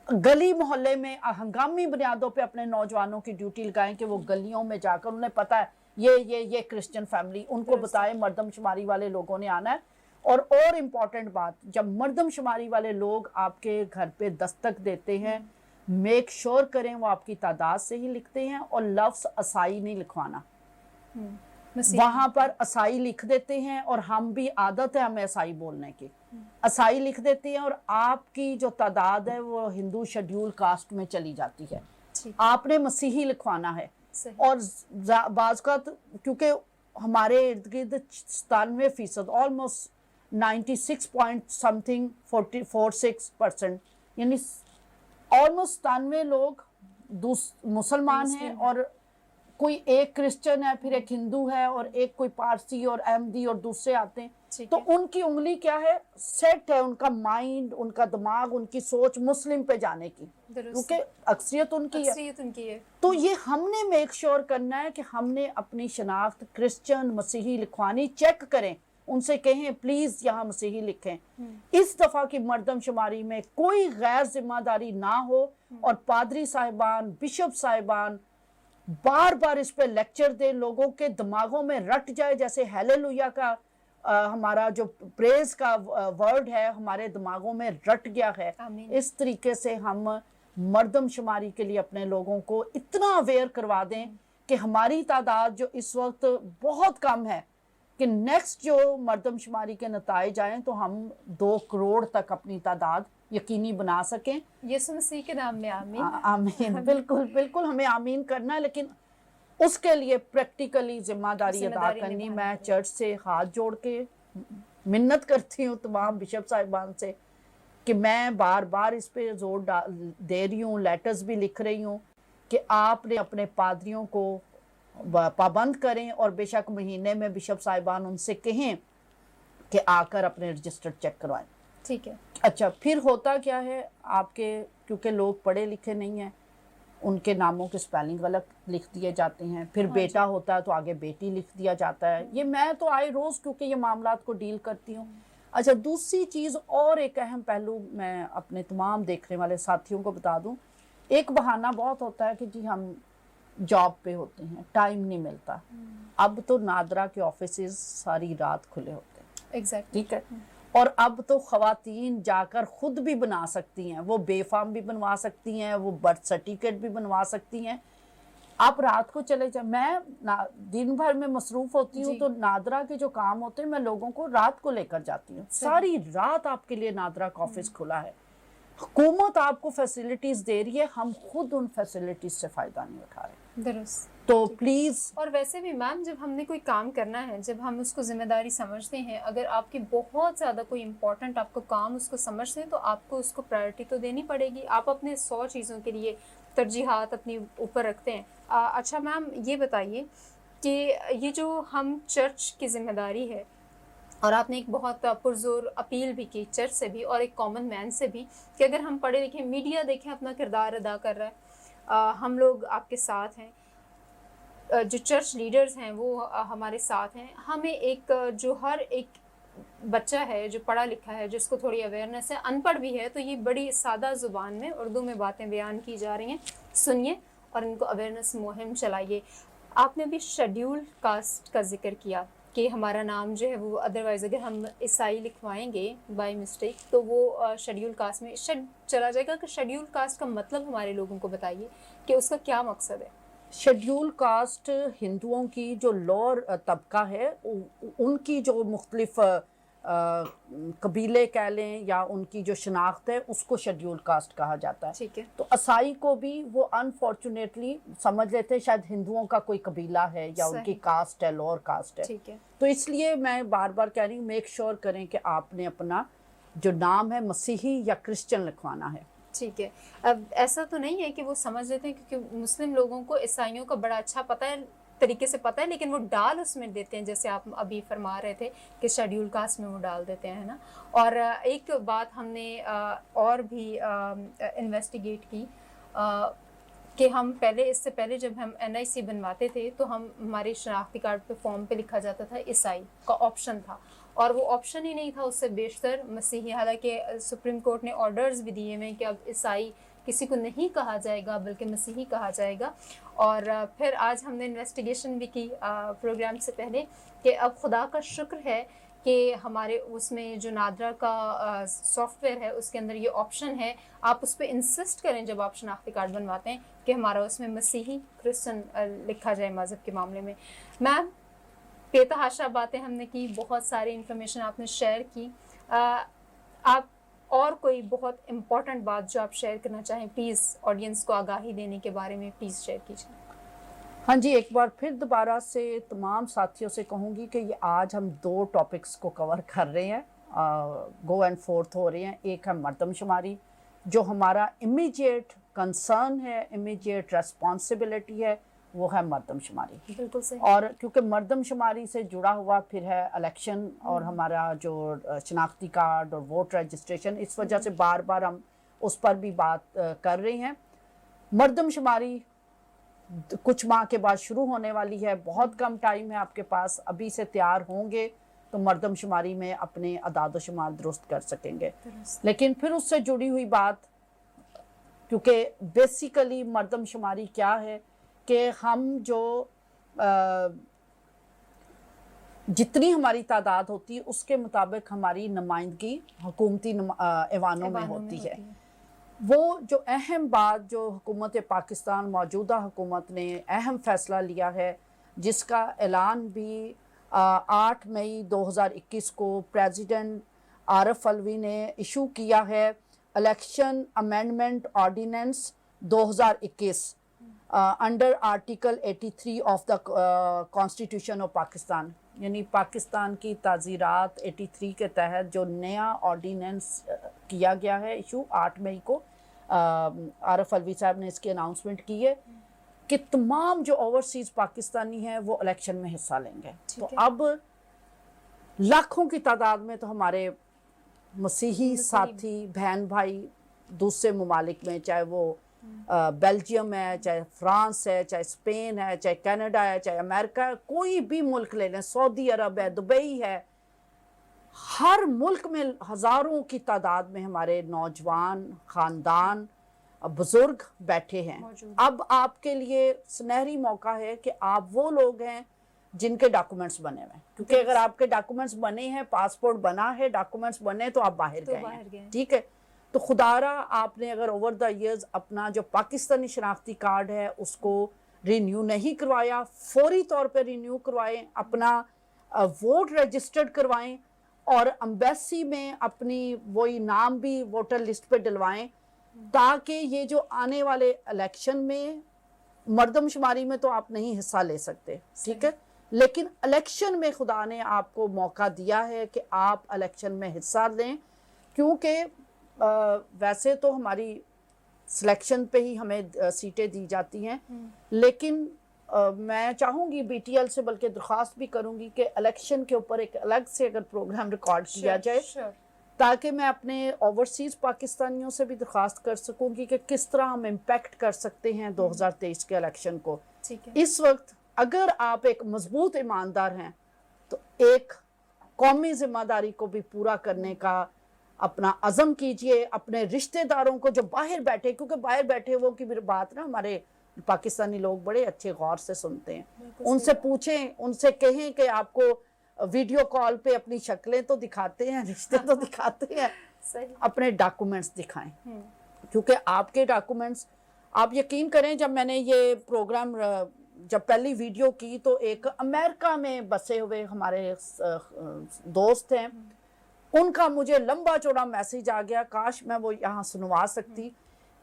گلی محلے میں ہنگامی بنیادوں پہ اپنے نوجوانوں کی ڈیوٹی لگائیں کہ وہ گلیوں میں جا کر, انہیں پتہ ہے یہ کرسچن فیملی, ان کو بتائیں مردم شماری والے لوگوں نے آنا ہے. اور امپورٹنٹ بات, جب مردم شماری والے لوگ آپ کے گھر پہ دستک دیتے ہیں, میک شور کریں وہ آپ کی تعداد سے ہی لکھتے ہیں, اور لفظ عیسائی نہیں لکھوانا. وہاں پر عیسائی لکھ دیتے ہیں, اور ہم بھی عادت ہے ہمیں عیسائی بولنے کی, عیسائی لکھ دیتے ہیں, اور آپ کی جو تعداد ہے وہ ہندو شیڈیول کاسٹ میں چلی جاتی ہے. آپ نے مسیحی لکھوانا ہے. اور بعض کا کیونکہ ہمارے ارد گرد 97% آلموسٹ 96.something 46%, یعنی آلموسٹ 97 لوگ مسلمان ہیں, اور کوئی ایک کرسچن ہے, پھر ایک ہندو ہے, اور ایک کوئی پارسی اور احمدی اور دوسرے آتے ہیں. تو ان کی انگلی کیا ہے, سیٹ ہے ان کا مائنڈ, ان کا دماغ, ان کی سوچ مسلم پہ جانے کی, کیونکہ اکثریت ان کی ہے. تو یہ ہم نے میک شور کرنا ہے کہ ہم نے اپنی شناخت کرسچن مسیحی لکھوانی چیک کریں, ان سے کہیں پلیز یہاں مسیحی لکھیں. اس دفعہ کی مردم شماری میں کوئی غیر ذمہ داری نہ ہو, اور پادری صاحبان, بشپ صاحبان بار بار اس پہ لیکچر دے, لوگوں کے دماغوں میں رٹ جائے, جیسے ہیلیلویا کا ہمارا جو پریز کا ورڈ ہے ہمارے دماغوں میں رٹ گیا ہے. اس طریقے سے ہم مردم شماری کے لیے اپنے لوگوں کو اتنا اویئر کروا دیں کہ ہماری تعداد جو اس وقت بہت کم ہے, کہ نیکسٹ جو مردم شماری کے نتائج آئیں تو ہم 2 کروڑ تک اپنی تعداد یقینی بنا سکیں. یسوع مسیح کے نام میں آمین. آمین. بالکل بالکل ہمیں آمین کرنا ہے, لیکن اس کے لیے پریکٹیکلی ذمہ داری ادا کرنی. میں چرچ سے ہاتھ جوڑ کے منت کرتی ہوں تمام بشپ صاحبان سے کہ میں بار بار اس پہ زور دے رہی ہوں, لیٹرز بھی لکھ رہی ہوں کہ آپ نے اپنے پادریوں کو پابند کریں, اور بے شک مہینے میں بشپ صاحبان ان سے کہیں کہ آ کر اپنے رجسٹر چیک کروائیں. ٹھیک ہے. اچھا, پھر ہوتا کیا ہے آپ کے, کیونکہ لوگ پڑھے لکھے نہیں ہیں, ان کے ناموں کے سپیلنگ غلط لکھ دیے جاتے ہیں. پھر بیٹا ہوتا ہے تو آگے بیٹی لکھ دیا جاتا ہے. یہ میں تو آئے روز کیونکہ یہ معاملات کو ڈیل کرتی ہوں. اچھا, دوسری چیز اور ایک اہم پہلو میں اپنے تمام دیکھنے والے ساتھیوں کو بتا دوں. ایک بہانہ بہت ہوتا ہے کہ جی ہم جاب پہ ہوتے ہیں, ٹائم نہیں ملتا. اب تو نادرا کے آفیسز ساری رات کھلے ہوتے ہیں. ٹھیک ہے. اور اب تو خواتین جا کر خود بھی بنا سکتی ہیں, وہ بے فارم بھی بنوا سکتی ہیں, وہ برتھ سرٹیفکیٹ بھی بنوا سکتی ہیں. آپ رات کو چلے جائیں, میں دن بھر میں مصروف ہوتی ہوں, تو نادرا کے جو کام ہوتے ہیں میں لوگوں کو رات کو لے کر جاتی ہوں. ساری رات آپ کے لیے نادرا کا آفس کھلا ہے. حکومت آپ کو فیسلٹیز دے رہی ہے, ہم خود ان فیسلٹیز سے فائدہ نہیں اٹھا رہے. درست. تو پلیز. اور ویسے بھی میم جب ہم نے کوئی کام کرنا ہے, جب ہم اس کو ذمہ داری سمجھتے ہیں, اگر آپ کی بہت زیادہ کوئی امپورٹنٹ آپ کو کام اس کو سمجھتے ہیں تو آپ کو اس کو پرائرٹی تو دینی پڑے گی. آپ اپنے 100 چیزوں کے لیے ترجیحات اپنی اوپر رکھتے ہیں. اچھا میم, یہ بتائیے کہ یہ جو ہم چرچ کی ذمہ داری ہے, اور آپ نے ایک بہت پرزور اپیل بھی کی چرچ سے بھی اور ایک کامن مین سے بھی, کہ اگر ہم پڑھے لکھیں, میڈیا دیکھیں اپنا کردار ادا کر رہا ہے, ہم لوگ آپ کے ساتھ ہیں, جو چرچ لیڈرز ہیں وہ ہمارے ساتھ ہیں. ہمیں ایک جو ہر ایک بچہ ہے جو پڑھا لکھا ہے, جس کو تھوڑی اویئرنیس ہے, ان پڑھ بھی ہے, تو یہ بڑی سادہ زبان میں اردو میں باتیں بیان کی جا رہی ہیں, سنیے اور ان کو اویئرنیس مہم چلائیے. آپ نے بھی شیڈیول کاسٹ کا ذکر کیا کہ ہمارا نام جو ہے وہ ادروائز اگر ہم عیسائی لکھوائیں گے بائی مسٹیک تو وہ شیڈیول کاسٹ میں چلا جائے گا. کہ شیڈیول کاسٹ کا مطلب ہمارے لوگوں کو بتائیے کہ اس کا کیا مقصد ہے. شیڈیول کاسٹ ہندوؤں کی جو لوور طبقہ ہے, ان کی جو مختلف قبیلے کہہ لیں یا ان کی جو شناخت ہے اس کو شیڈیول کاسٹ کہا جاتا ہے. ٹھیک ہے. تو عیسائی کو بھی وہ انفارچونیٹلی سمجھ لیتے ہیں شاید ہندوؤں کا کوئی قبیلہ ہے یا ان کی کاسٹ ہے, لوور کاسٹ ہے. ٹھیک ہے. تو اس لیے میں بار بار کہہ رہی ہوں میک شور کریں کہ آپ نے اپنا جو نام ہے مسیحی یا کرسچن لکھوانا ہے. ٹھیک ہے. اب ایسا تو نہیں ہے کہ وہ سمجھ لیتے ہیں, کیونکہ مسلم لوگوں کو عیسائیوں کا بڑا اچھا پتہ ہے, طریقے سے پتہ ہے, لیکن وہ ڈال اس میں دیتے ہیں, جیسے آپ ابھی فرما رہے تھے کہ شیڈیول کاسٹ میں وہ ڈال دیتے ہیں نا. اور ایک بات ہم نے اور بھی انویسٹیگیٹ کی کہ ہم پہلے, اس سے پہلے جب ہم NIC بنواتے تھے تو ہم ہمارے شناختی کارڈ پہ فارم پہ لکھا جاتا تھا عیسائی کا آپشن تھا, اور وہ آپشن ہی نہیں تھا اس سے بیشتر مسیحی. حالانکہ سپریم کورٹ نے آرڈرز بھی دیے ہوئے کہ اب عیسائی کسی کو نہیں کہا جائے گا بلکہ مسیحی کہا جائے گا. اور پھر آج ہم نے انویسٹیگیشن بھی کی پروگرام سے پہلے کہ اب خدا کا شکر ہے کہ ہمارے اس میں جو نادرا کا سافٹ ویئر ہے اس کے اندر یہ آپشن ہے, آپ اس پہ انسسٹ کریں جب آپ شناختی کارڈ بنواتے ہیں کہ ہمارا اس میں مسیحی کرسچن لکھا جائے مذہب کے معاملے میں. میم بے تحاشا باتیں ہم نے کی, بہت ساری انفارمیشن آپ نے شیئر کی. آپ اور کوئی بہت امپورٹنٹ بات جو آپ شیئر کرنا چاہیں پلیز آڈینس کو آگاہی دینے کے بارے میں پلیز شیئر کیجیے. ہاں جی, ایک بار پھر دوبارہ سے تمام ساتھیوں سے کہوں گی کہ یہ آج ہم 2 ٹاپکس کو کور کر رہے ہیں, گو اینڈ فورتھ ہو رہے ہیں. ایک ہے مردم شماری جو ہمارا امیجیٹ کنسرن ہے, امیجیٹ ریسپانسبلٹی ہے, وہ ہے مردم شماری. بالکل صحیح. اور کیونکہ مردم شماری سے جڑا ہوا پھر ہے الیکشن اور ہمارا جو شناختی کارڈ اور ووٹ رجسٹریشن, اس وجہ سے بار بار ہم اس پر بھی بات کر رہے ہیں. مردم شماری کچھ ماہ کے بعد شروع ہونے والی ہے, بہت کم ٹائم ہے آپ کے پاس, ابھی سے تیار ہوں گے تو مردم شماری میں اپنے اعداد و شمار درست کر سکیں گے. لیکن پھر اس سے جڑی ہوئی بات, کیونکہ بیسیکلی مردم شماری کیا ہے کہ ہم جو جتنی ہماری تعداد ہوتی ہے اس کے مطابق ہماری نمائندگی حکومتی ایوانوں میں ہوتی ہے. وہ جو اہم بات جو حکومت پاکستان موجودہ حکومت نے اہم فیصلہ لیا ہے, جس کا اعلان بھی 8 مئی 2021 کو پریزیڈنٹ عارف الوی نے ایشو کیا ہے, election amendment ordinance 2021 under article 83 of the constitution of Pakistan. یعنی پاکستان کی تعزیرات 83 کے تحت جو نیا آرڈیننس کیا گیا ہے ایشو 8 مئی کو, عارف الوی صاحب نے اس کی اناؤنسمنٹ کی ہے کہ تمام جو اوورسیز پاکستانی ہیں وہ الیکشن میں حصہ لیں گے. تو اب لاکھوں کی تعداد میں تو ہمارے مسیحی ساتھی بہن بھائی دوسرے ممالک میں, چاہے وہ بیلجیم ہے, چاہے فرانس ہے, چاہے اسپین ہے, چاہے کینیڈا ہے, چاہے امریکہ ہے, کوئی بھی ملک لے لیں, سعودی عرب ہے, دبئی ہے, ہر ملک میں ہزاروں کی تعداد میں ہمارے نوجوان خاندان بزرگ بیٹھے ہیں. اب آپ کے لیے سنہری موقع ہے کہ آپ وہ لوگ ہیں جن کے ڈاکومنٹس بنے ہوئے ہیں, کیونکہ اگر آپ کے ڈاکومنٹس بنے ہیں, پاسپورٹ بنا ہے, ڈاکومنٹس بنے, تو آپ باہر گئے ہیں. ٹھیک ہے, تو خدا را آپ نے اگر اوور دا ایئرز اپنا جو پاکستانی شناختی کارڈ ہے اس کو رینیو نہیں کروایا, فوری طور پہ رینیو کروائیں, اپنا ووٹ رجسٹرڈ کروائیں اور امبیسی میں اپنی وہی نام بھی ووٹر لسٹ پہ ڈلوائیں, تاکہ یہ جو آنے والے الیکشن میں مردم شماری میں تو آپ نہیں حصہ لے سکتے, ٹھیک ہے, لیکن الیکشن میں خدا نے آپ کو موقع دیا ہے کہ آپ الیکشن میں حصہ لیں. کیونکہ ویسے تو ہماری سلیکشن پہ ہی ہمیں سیٹیں دی جاتی ہیں, لیکن میں چاہوں گی BTL سے بلکہ درخواست بھی کروں گی کہ الیکشن کے اوپر ایک الگ سے اگر پروگرام ریکارڈ کیا جائے, تاکہ میں اپنے اوورسیز پاکستانیوں سے بھی درخواست کر سکوں گی کہ کس طرح ہم امپیکٹ کر سکتے ہیں 2023 کے الیکشن کو. اس وقت اگر آپ ایک مضبوط ایماندار ہیں تو ایک قومی ذمہ داری کو بھی پورا کرنے کا اپنا عزم کیجئے. اپنے رشتہ داروں کو جو باہر بیٹھے, کیونکہ باہر بیٹھے وہ کی بات نا ہمارے پاکستانی لوگ بڑے اچھے غور سے سنتے ہیں, ان سے پوچھیں, ان سے کہیں کہ آپ کو ویڈیو کال پہ اپنی شکلیں تو دکھاتے ہیں, رشتے تو دکھاتے ہیں, اپنے ڈاکومنٹس دکھائیں. کیونکہ آپ کے ڈاکومنٹس, آپ یقین کریں, جب میں نے یہ پروگرام جب پہلی ویڈیو کی تو ایک امریکہ میں بسے ہوئے ہمارے دوست ہیں, ان کا مجھے لمبا چوڑا میسیج آ گیا, کاش میں وہ یہاں سنوا سکتی,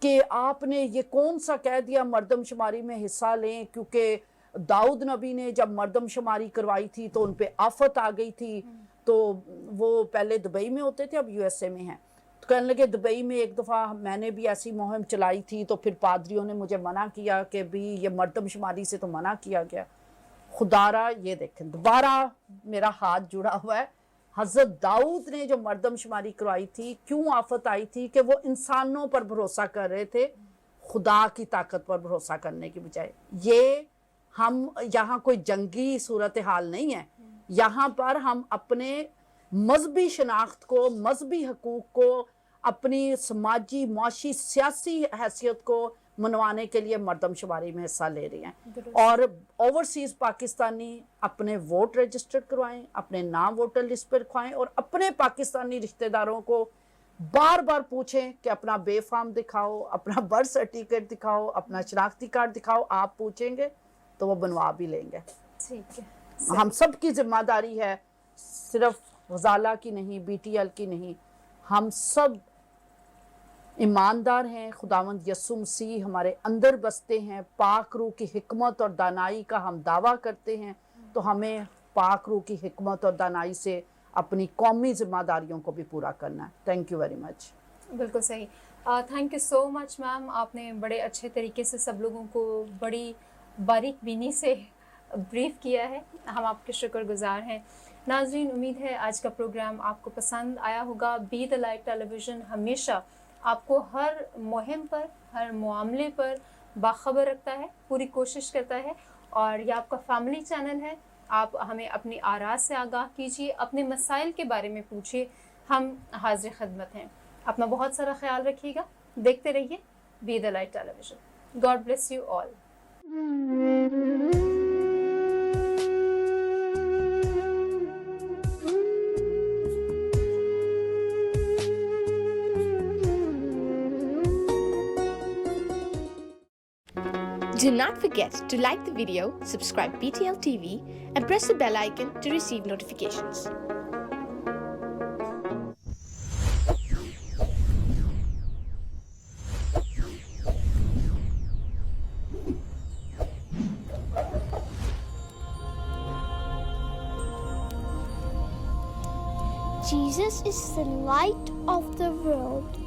کہ آپ نے یہ کون سا کہہ دیا مردم شماری میں حصہ لیں, کیونکہ داؤد نبی نے جب مردم شماری کروائی تھی تو ان پہ آفت آ گئی تھی, تو وہ پہلے دبئی میں ہوتے تھے, اب یو ایس اے میں ہیں. تو کہنے لگے دبئی میں ایک دفعہ میں نے بھی ایسی مہم چلائی تھی, تو پھر پادریوں نے مجھے منع کیا کہ بھی یہ مردم شماری سے تو منع کیا گیا. خدا را یہ دیکھیں دوبارہ میرا ہاتھ جڑا ہوا ہے, حضرت داؤد نے جو مردم شماری کروائی تھی کیوں آفت آئی تھی, کہ وہ انسانوں پر بھروسہ کر رہے تھے خدا کی طاقت پر بھروسہ کرنے کی بجائے. یہ ہم یہاں کوئی جنگی صورتحال نہیں ہے, یہاں پر ہم اپنے مذہبی شناخت کو, مذہبی حقوق کو, اپنی سماجی معاشی سیاسی حیثیت کو منوانے کے لیے مردم شماری میں حصہ لے رہی ہیں. اور اوورسیز پاکستانی اپنے ووٹ رجسٹر کروائیں, اپنے نام ووٹر لسٹ پر رکھوائیں, اور اپنے پاکستانی رشتہ داروں کو بار بار پوچھیں کہ اپنا بے فارم دکھاؤ, اپنا برتھ سرٹیفکیٹ دکھاؤ, اپنا شناختی کارڈ دکھاؤ. آپ پوچھیں گے تو وہ بنوا بھی لیں گے. ٹھیک ہے, ہم سب کی ذمہ داری ہے, صرف غزالہ کی نہیں, بی ٹی ایل کی نہیں, ہم سب ایماندار ہیں. خداوند یسوع مسیح ہمارے اندر بستے ہیں, پاک روح کی حکمت اور دانائی کا ہم دعویٰ کرتے ہیں, تو ہمیں پاک روح کی حکمت اور دانائی سے اپنی قومی ذمہ داریوں کو بھی پورا کرنا ہے. Thank you very much. بالکل صحیح. تھینک یو سو مچ میم, آپ نے بڑے اچھے طریقے سے سب لوگوں کو بڑی باریک بینی سے بریف کیا ہے, ہم آپ کے شکر گزار ہیں. ناظرین, امید ہے آج کا پروگرام آپ کو پسند آیا ہوگا. Be The Light Television ہمیشہ آپ کو ہر مہم پر, ہر معاملے پر باخبر رکھتا ہے, پوری کوشش کرتا ہے, اور یہ آپ کا فیملی چینل ہے. آپ ہمیں اپنی آراء سے آگاہ کیجیے, اپنے مسائل کے بارے میں پوچھیے, ہم حاضر خدمت ہیں. اپنا بہت سارا خیال رکھیے گا, دیکھتے رہیے Be The Light Television. God bless you all. Do not forget to like the video, subscribe BTL TV, and press the bell icon to receive notifications. Jesus is the light of the world.